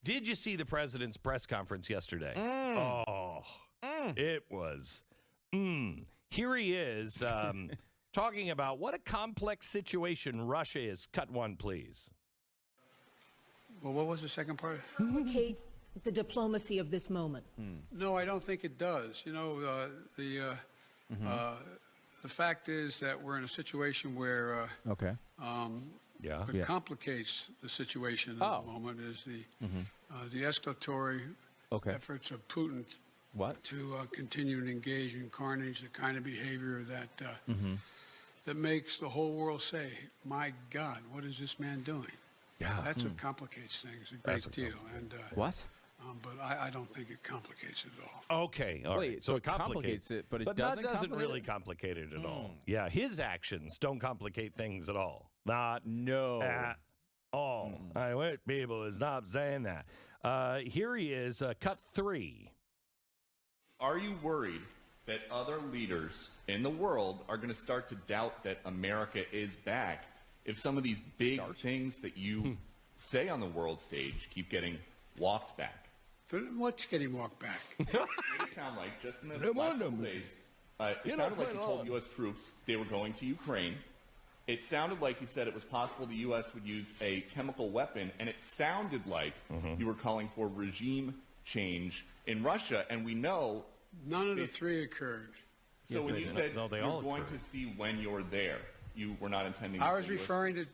Did you see the president's press conference yesterday? It was. Here he is talking about what a complex situation Russia is. Cut one, please. Well, what was the second part? Complicate the diplomacy of this moment. No, I don't think it does. You know, the fact is that we're in a situation where what complicates the situation at the moment is the escalatory efforts of Putin to continue to engage in carnage, the kind of behavior that that makes the whole world say, "My God, what is this man doing?" Yeah, that's what complicates things a great deal. And what? But I don't think it complicates it at all. Okay, all right. So it complicates it, but it doesn't really complicate it at all. Yeah, his actions don't complicate things at all. At all. I wish people would stop saying that. Here he is, cut 3. Are you worried that other leaders in the world are going to start to doubt that America is back if some of these big things that you say on the world stage keep getting walked back? What's getting walked back? It made it sound like just in the last couple days, it sounded like you told U.S. troops they were going to Ukraine. It sounded like you said it was possible the U.S. would use a chemical weapon, and it sounded like you were calling for regime change in Russia, and we know none of the three occurred. So when you said you're going to see when you're there, you were not intending to I was referring to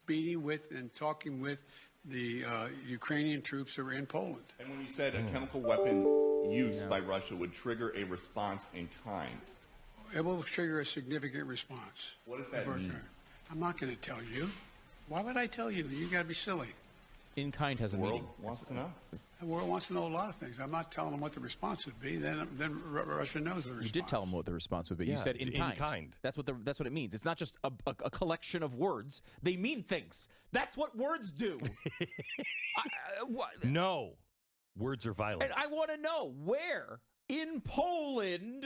meeting with and talking with the Ukrainian troops who were in Poland. And when you said a chemical weapon used by Russia would trigger a response in kind. It will trigger a significant response. What does that mean? I'm not going to tell you. Why would I tell you? You got to be silly. In kind has a meaning. Wants to know. The world wants to know a lot of things. I'm not telling them what the response would be. Then Russia knows the response. You did tell them what the response would be. You said in kind. That's what it means. It's not just a collection of words. They mean things. That's what words do. No, words are violent. And I want to know, where in Poland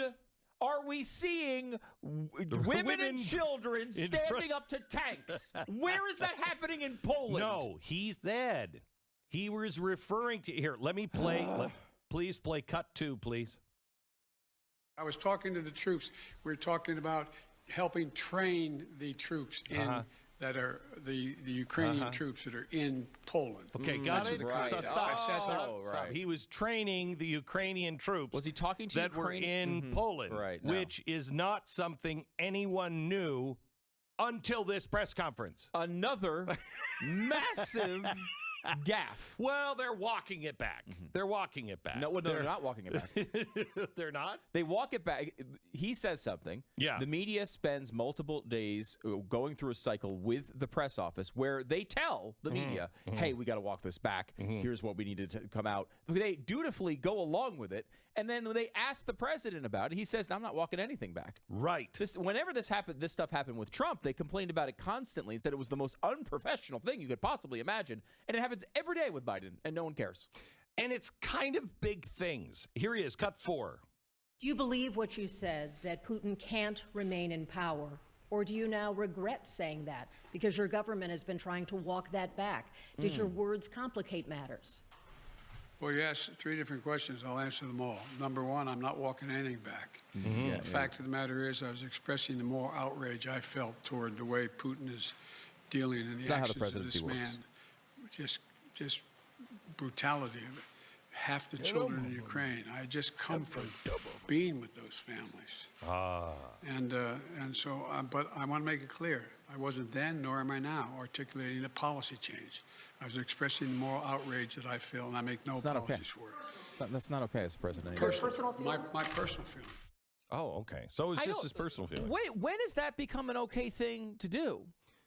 are we seeing women and children standing up to tanks? Where is that happening in Poland? No, he's dead. He was referring to... Here, let me play. Please play cut 2, please. I was talking to the troops. We were talking about helping train the troops that are the Ukrainian troops that are in Poland. Okay, got it. Right. Stop. He was training the Ukrainian troops. Was he talking to that were in Poland? Right. Which is not something anyone knew until this press conference. Another massive gaffe. Well, they're walking it back. They're walking it back. No, they're not walking it back. They're not? They walk it back. He says something. Yeah. The media spends multiple days going through a cycle with the press office where they tell the media, hey, we got to walk this back. Here's what we needed to come out. They dutifully go along with it. And then when they ask the president about it, he says, I'm not walking anything back. Right. Whenever this stuff happened with Trump, they complained about it constantly and said it was the most unprofessional thing you could possibly imagine. And it happens every day with Biden, and no one cares. And it's kind of big things. Here he is, cut 4. Do you believe what you said, that Putin can't remain in power? Or do you now regret saying that because your government has been trying to walk that back? Did your words complicate matters? Well, you asked 3 different questions. I'll answer them all. Number 1, I'm not walking anything back. The fact of the matter is I was expressing the moral outrage I felt toward the way Putin is dealing in the actions of this man. Just brutality of it. Half the children in Ukraine. I just come from being with those families. And so, but I want to make it clear, I wasn't then, nor am I now, articulating a policy change. I was expressing the moral outrage that I feel, and I make no apologies for it. That's not okay as president. My personal feeling. Oh, okay. So it's just his personal feeling. Wait, when has that become an okay thing to do?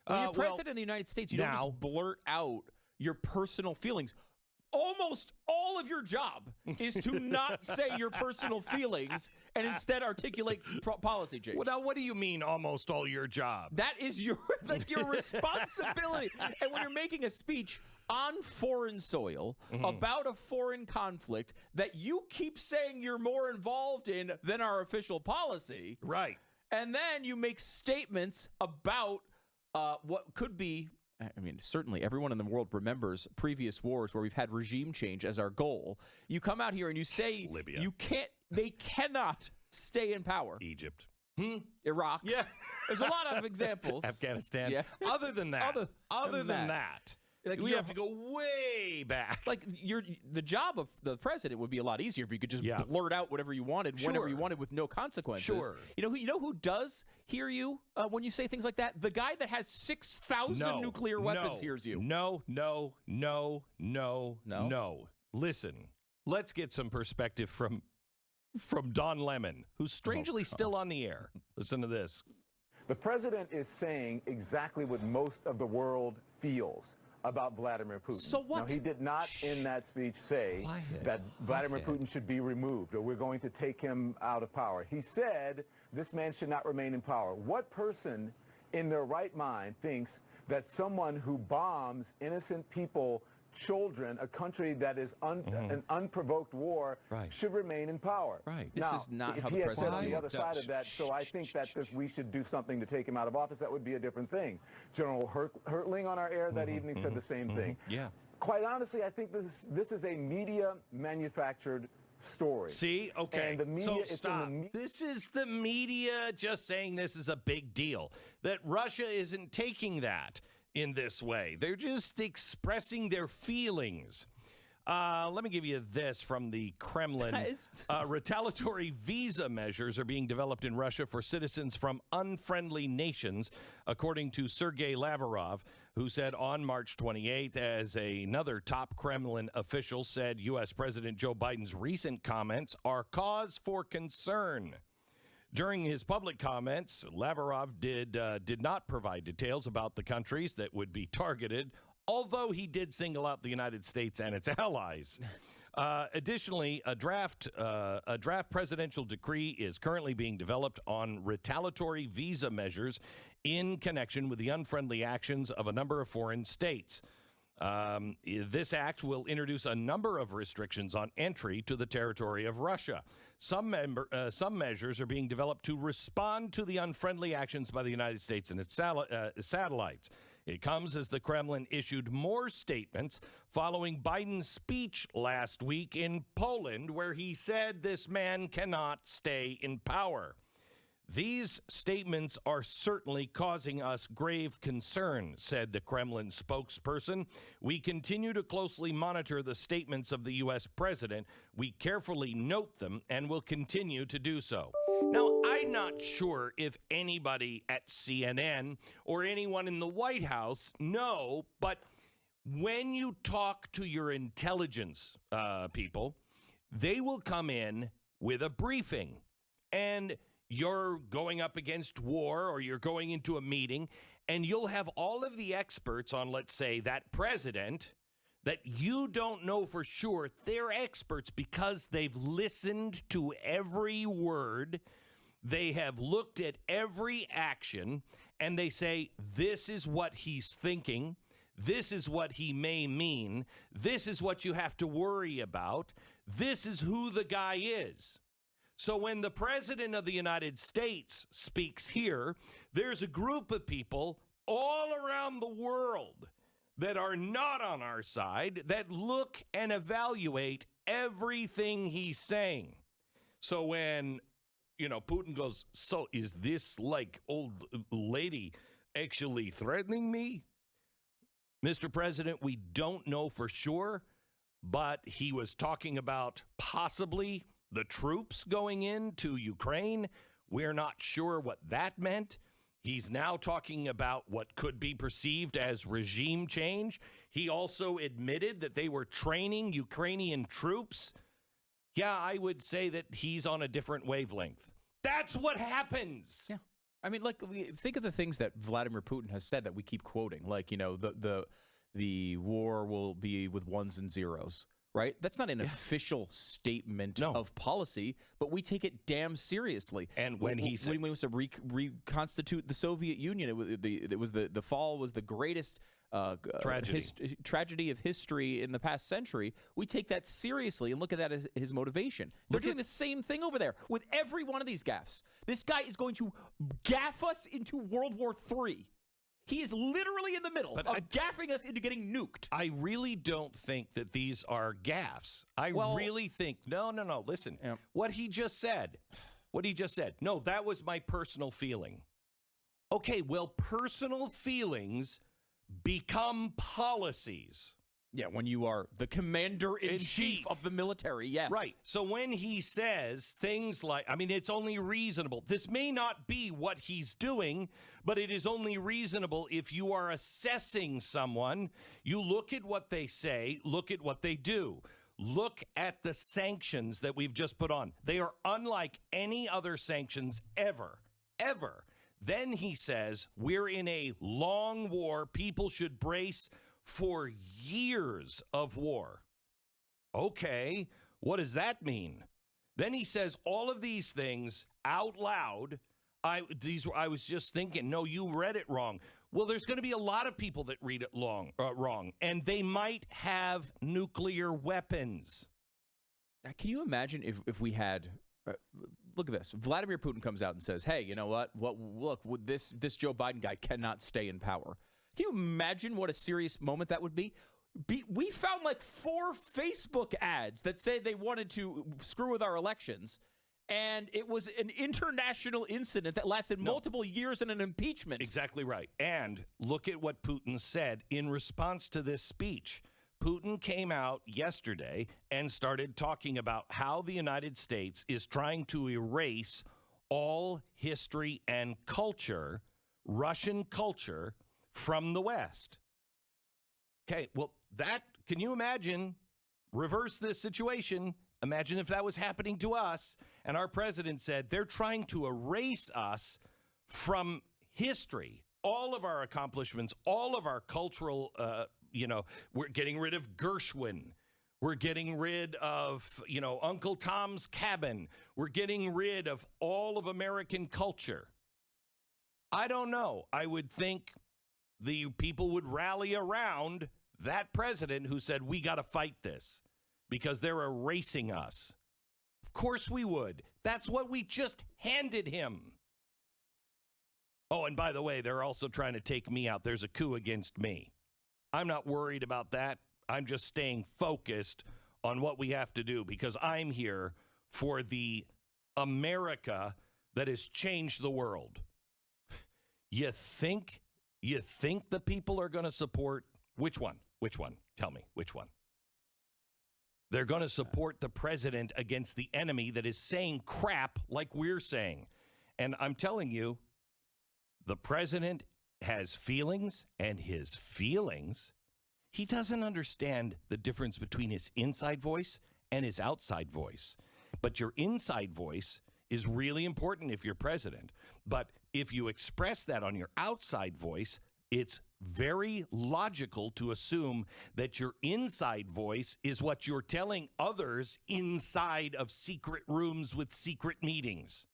When you're president of the United States, you don't just blurt out your personal feelings. Almost all of your job is to not say your personal feelings and instead articulate policy change. Well, now, what do you mean almost all your job? That is your responsibility. And when you're making a speech on foreign soil about a foreign conflict that you keep saying you're more involved in than our official policy. Right. And then you make statements about what could be I mean, certainly everyone in the world remembers previous wars where we've had regime change as our goal. You come out here and you say Libya. They cannot stay in power. Egypt. Iraq. Yeah. There's a lot of examples. Afghanistan. Yeah. Other than that. Other than that. Like we have to go way back. Like the job of the president would be a lot easier if you could just blurt out whatever you wanted, whenever you wanted, with no consequences. Sure. You know who does hear you when you say things like that? The guy that has 6,000 nuclear weapons hears you. No. Listen, let's get some perspective from Don Lemon, who's strangely still on the air. Listen to this. The president is saying exactly what most of the world feels about Vladimir Putin. So what? Now, he did not in that speech say that Vladimir Putin should be removed or we're going to take him out of power. He said this man should not remain in power. What person in their right mind thinks that someone who bombs innocent people, children, a country that is an unprovoked war, should remain in power? Right. This now, is not if how he the had said presidency the other works. side of that, so I think that we should do something to take him out of office. That would be a different thing. General Hertling on our air that evening said the same thing. Yeah. Quite honestly, I think this is a media manufactured story. See? Okay. And the media, so it's stop. in the This is the media just saying this is a big deal. That Russia isn't taking that in this way. They're just expressing their feelings. Let me give you this from the Kremlin. Retaliatory visa measures are being developed in Russia for citizens from unfriendly nations, according to Sergei Lavrov, who said on March 28th, as another top Kremlin official said, U.S. President Joe Biden's recent comments are cause for concern. During his public comments, Lavrov did not provide details about the countries that would be targeted, although he did single out the United States and its allies. Additionally, a draft presidential decree is currently being developed on retaliatory visa measures in connection with the unfriendly actions of a number of foreign states. This act will introduce a number of restrictions on entry to the territory of Russia. Some measures are being developed to respond to the unfriendly actions by the United States and its satellites. It comes as the Kremlin issued more statements following Biden's speech last week in Poland, where he said this man cannot stay in power. These statements are certainly causing us grave concern, said the Kremlin spokesperson. We continue to closely monitor the statements of the U.S. president. We carefully note them and will continue to do so. Now, I'm not sure if anybody at CNN or anyone in the White House know, but when you talk to your intelligence people, they will come in with a briefing, and you're going up against war or you're going into a meeting, and you'll have all of the experts on, let's say, that president that you don't know for sure. They're experts because they've listened to every word. They have looked at every action, and they say, this is what he's thinking. This is what he may mean. This is what you have to worry about. This is who the guy is. So when the president of the United States speaks here, there's a group of people all around the world that are not on our side that look and evaluate everything he's saying. So when, Putin goes, so is this like old lady actually threatening me? Mr. President, we don't know for sure, but he was talking about possibly the troops going into Ukraine. We're not sure what that meant. He's now talking about what could be perceived as regime change. He also admitted that they were training Ukrainian troops. Yeah, I would say that he's on a different wavelength. That's what happens. Yeah. I mean, think of the things that Vladimir Putin has said that we keep quoting, like, the war will be with ones and zeros. Right? That's not an official statement of policy, but we take it damn seriously. And when he said, when we was to reconstitute the Soviet Union, it was the fall was the greatest tragedy of history in the past century. We take that seriously and look at that as his motivation. They're doing the same thing over there with every one of these gaffes. This guy is going to gaff us into World War III. He is literally in the middle of gaffing us into getting nuked. I really don't think that these are gaffes. I really think, no. Listen, what he just said. No, that was my personal feeling. Okay, well, personal feelings become policies. Yeah, when you are the commander-in-chief of the military, yes. Right. So when he says things like, I mean, it's only reasonable. This may not be what he's doing, but it is only reasonable if you are assessing someone. You look at what they say, look at what they do. Look at the sanctions that we've just put on. They are unlike any other sanctions ever. Then he says, we're in a long war. People should brace for years of war. Okay, what does that mean? Then he says all of these things out loud. I was just thinking, no, you read it wrong. Well, there's going to be a lot of people that read it wrong, and they might have nuclear weapons. Now, can you imagine if we had... look at this. Vladimir Putin comes out and says, hey, you know what? Look, this Joe Biden guy cannot stay in power. Can you imagine what a serious moment that would be? We found like 4 Facebook ads that say they wanted to screw with our elections, and it was an international incident that lasted multiple years in an impeachment. Exactly right. And look at what Putin said in response to this speech. Putin came out yesterday and started talking about how the United States is trying to erase all history and culture, Russian culture, from the West. Okay, well, can you imagine, reverse this situation, imagine if that was happening to us, and our president said they're trying to erase us from history, all of our accomplishments, all of our cultural, we're getting rid of Gershwin. We're getting rid of, Uncle Tom's Cabin. We're getting rid of all of American culture. I don't know. I would think the people would rally around that president who said, we got to fight this because they're erasing us. Of course we would. That's what we just handed him. Oh, and by the way, they're also trying to take me out. There's a coup against me. I'm not worried about that. I'm just staying focused on what we have to do because I'm here for the America that has changed the world. You think the people are going to support which one? Tell me, which one? They're going to support the president against the enemy that is saying crap like we're saying. And I'm telling you, the president has feelings, and his feelings, he doesn't understand the difference between his inside voice and his outside voice. But your inside voice is really important if you're president. But if you express that on your outside voice, it's very logical to assume that your inside voice is what you're telling others inside of secret rooms with secret meetings.